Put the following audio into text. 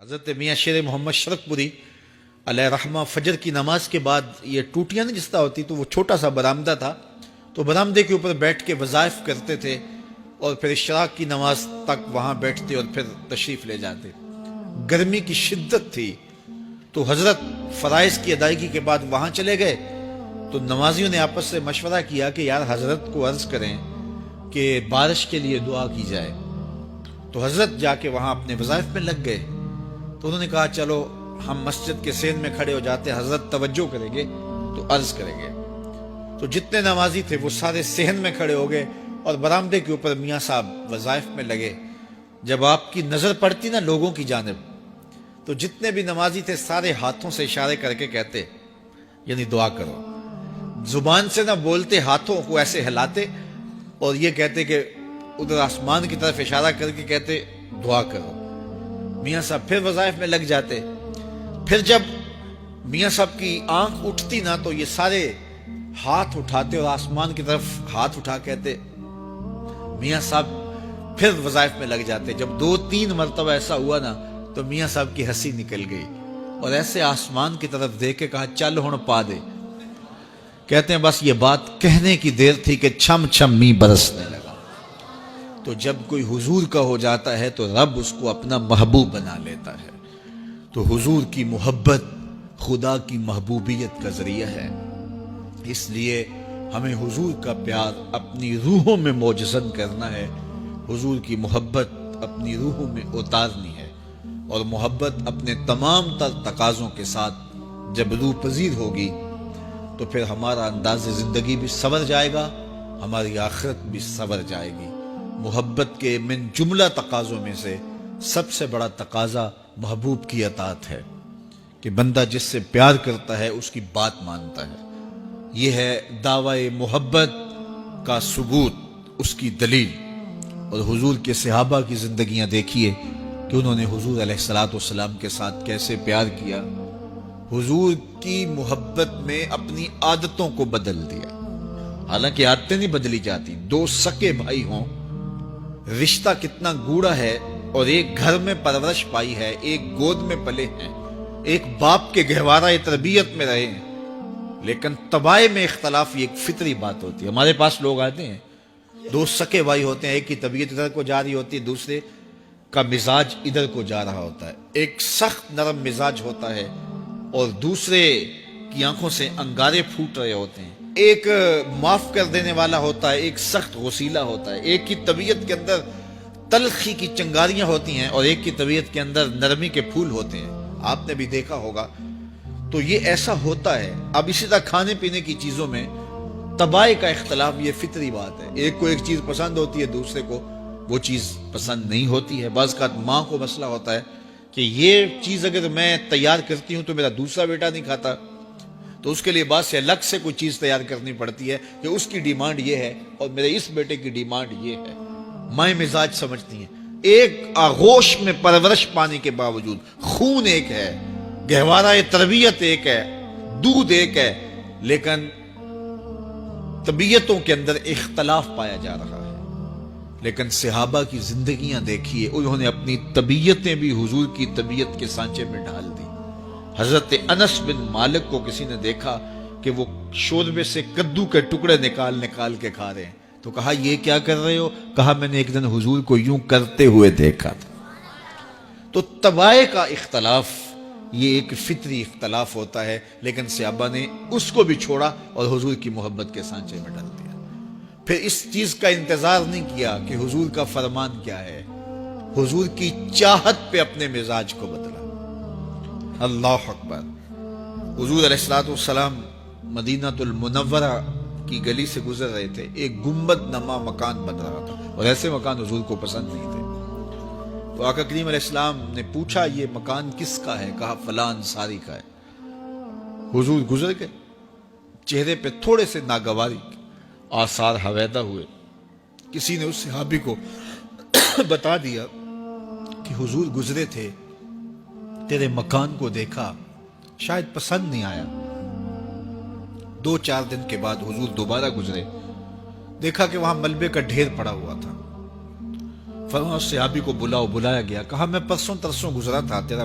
حضرت میاں شیر محمد شرقپوری علیہ رحمہ فجر کی نماز کے بعد یہ ٹوٹیاں نہیں جس طرح ہوتی تو وہ چھوٹا سا برآمدہ تھا تو برآمدے کے اوپر بیٹھ کے وظائف کرتے تھے اور پھر اشراق کی نماز تک وہاں بیٹھتے اور پھر تشریف لے جاتے. گرمی کی شدت تھی تو حضرت فرائض کی ادائیگی کے بعد وہاں چلے گئے تو نمازیوں نے آپس سے مشورہ کیا کہ یار حضرت کو عرض کریں کہ بارش کے لیے دعا کی جائے. تو حضرت جا کے وہاں اپنے وظائف میں لگ گئے تو انہوں نے کہا چلو ہم مسجد کے سین میں کھڑے ہو جاتے, حضرت توجہ کریں گے تو عرض کریں گے. تو جتنے نمازی تھے وہ سارے صحن میں کھڑے ہو گئے اور برآمدے کے اوپر میاں صاحب وظائف میں لگے. جب آپ کی نظر پڑتی نا لوگوں کی جانب تو جتنے بھی نمازی تھے سارے ہاتھوں سے اشارے کر کے کہتے یعنی دعا کرو. زبان سے نہ بولتے, ہاتھوں کو ایسے ہلاتے اور یہ کہتے کہ ادھر آسمان کی طرف اشارہ کر کے کہتے دعا کرو. میاں صاحب پھر وظائف میں لگ جاتے. پھر جب میاں صاحب کی آنکھ اٹھتی نا تو یہ سارے ہاتھ اٹھاتے اور آسمان کی طرف ہاتھ اٹھا کہتے. میاں صاحب پھر وظائف میں لگ جاتے. جب 2-3 مرتبہ ایسا ہوا نا تو میاں صاحب کی ہنسی نکل گئی اور ایسے آسمان کی طرف دیکھ کے کہا چل ہن پا دے. کہتے ہیں بس یہ بات کہنے کی دیر تھی کہ چھم چھم می برسنے لگا. تو جب کوئی حضور کا ہو جاتا ہے تو رب اس کو اپنا محبوب بنا لیتا ہے. تو حضور کی محبت خدا کی محبوبیت کا ذریعہ ہے. اس لیے ہمیں حضور کا پیار اپنی روحوں میں موجزن کرنا ہے, حضور کی محبت اپنی روحوں میں اتارنی ہے, اور محبت اپنے تمام تر تقاضوں کے ساتھ جب روح پذیر ہوگی تو پھر ہمارا انداز زندگی بھی سنور جائے گا, ہماری آخرت بھی سنور جائے گی. محبت کے من جملہ تقاضوں میں سے سب سے بڑا تقاضا محبوب کی اطاعت ہے کہ بندہ جس سے پیار کرتا ہے اس کی بات مانتا ہے. یہ ہے دعوی محبت کا ثبوت, اس کی دلیل. اور حضور کے صحابہ کی زندگیاں دیکھیے کہ انہوں نے حضور علیہ الصلوۃ والسلام کے ساتھ کیسے پیار کیا. حضور کی محبت میں اپنی عادتوں کو بدل دیا. حالانکہ عادتیں نہیں بدلی جاتی. 2 سکے بھائی ہوں, رشتہ کتنا گوڑا ہے, اور ایک گھر میں پرورش پائی ہے, ایک گود میں پلے ہیں, ایک باپ کے گہوارہ تربیت میں رہے ہیں, لیکن طبائع میں اختلاف یہ ایک فطری بات ہوتی ہے. ہمارے پاس لوگ آتے ہیں 2 سکے بھائی ہوتے ہیں, ایک کی طبیعت ادھر کو جا رہی ہوتی ہے, دوسرے کا مزاج ادھر کو جا رہا ہوتا ہے. ایک سخت نرم مزاج ہوتا ہے اور دوسرے کی آنکھوں سے انگارے پھوٹ رہے ہوتے ہیں. ایک معاف کر دینے والا ہوتا ہے, ایک سخت غصیلا ہوتا ہے. ایک کی طبیعت کے اندر تلخی کی چنگاریاں ہوتی ہیں اور ایک کی طبیعت کے اندر نرمی کے پھول ہوتے ہیں. آپ نے بھی دیکھا ہوگا. تو یہ ایسا ہوتا ہے. اب اسی طرح کھانے پینے کی چیزوں میں طبائع کا اختلاف یہ فطری بات ہے. ایک کو ایک چیز پسند ہوتی ہے, دوسرے کو وہ چیز پسند نہیں ہوتی ہے. بعض کا ماں کو مسئلہ ہوتا ہے کہ یہ چیز اگر میں تیار کرتی ہوں تو میرا دوسرا بیٹا نہیں کھاتا, تو اس کے لیے بعض سے الگ سے کوئی چیز تیار کرنی پڑتی ہے کہ اس کی ڈیمانڈ یہ ہے اور میرے اس بیٹے کی ڈیمانڈ یہ ہے. مائیں مزاج سمجھتی ہیں. ایک آغوش میں پرورش پانے کے باوجود خون ایک ہے, گہوارہ تربیت ایک ہے, دودھ ایک ہے, لیکن طبیعتوں کے اندر اختلاف پایا جا رہا ہے. لیکن صحابہ کی زندگیاں دیکھیے, انہوں نے اپنی طبیعتیں بھی حضور کی طبیعت کے سانچے میں ڈال دی. حضرت انس بن مالک کو کسی نے دیکھا کہ وہ شوربے سے کدو کے ٹکڑے نکال نکال کے کھا رہے ہیں, تو کہا یہ کیا کر رہے ہو؟ کہا میں نے ایک دن حضور کو یوں کرتے ہوئے دیکھا تھا. تو طبائع کا اختلاف یہ ایک فطری اختلاف ہوتا ہے, لیکن صحابہ نے اس کو بھی چھوڑا اور حضور کی محبت کے سانچے میں ڈال دیا. پھر اس چیز کا انتظار نہیں کیا کہ حضور کا فرمان کیا ہے, حضور کی چاہت پہ اپنے مزاج کو بدلا. اللہ اکبر. حضور علیہ الصلوۃ والسلام مدینہ المنورہ کی گلی سے گزر رہے تھے. ایک گنبد نما مکان بن رہا تھا اور ایسے مکان حضور کو پسند نہیں تھے. تو آقا کریم علیہ السلام نے پوچھا یہ مکان کس کا ہے؟ کہا فلاں انصاری کا ہے. حضور گزر گئے, چہرے پہ تھوڑے سے ناگواری آثار حویدہ ہوئے. کسی نے اس صحابی کو بتا دیا کہ حضور گزرے تھے, تیرے مکان کو دیکھا, شاید پسند نہیں آیا. 2-4 دن کے بعد حضور دوبارہ گزرے, دیکھا کہ وہاں ملبے کا ڈھیر پڑا ہوا تھا. فرمایا صحابی کو بلایا گیا. کہا میں پرسوں ترسوں گزرا تھا, تیرا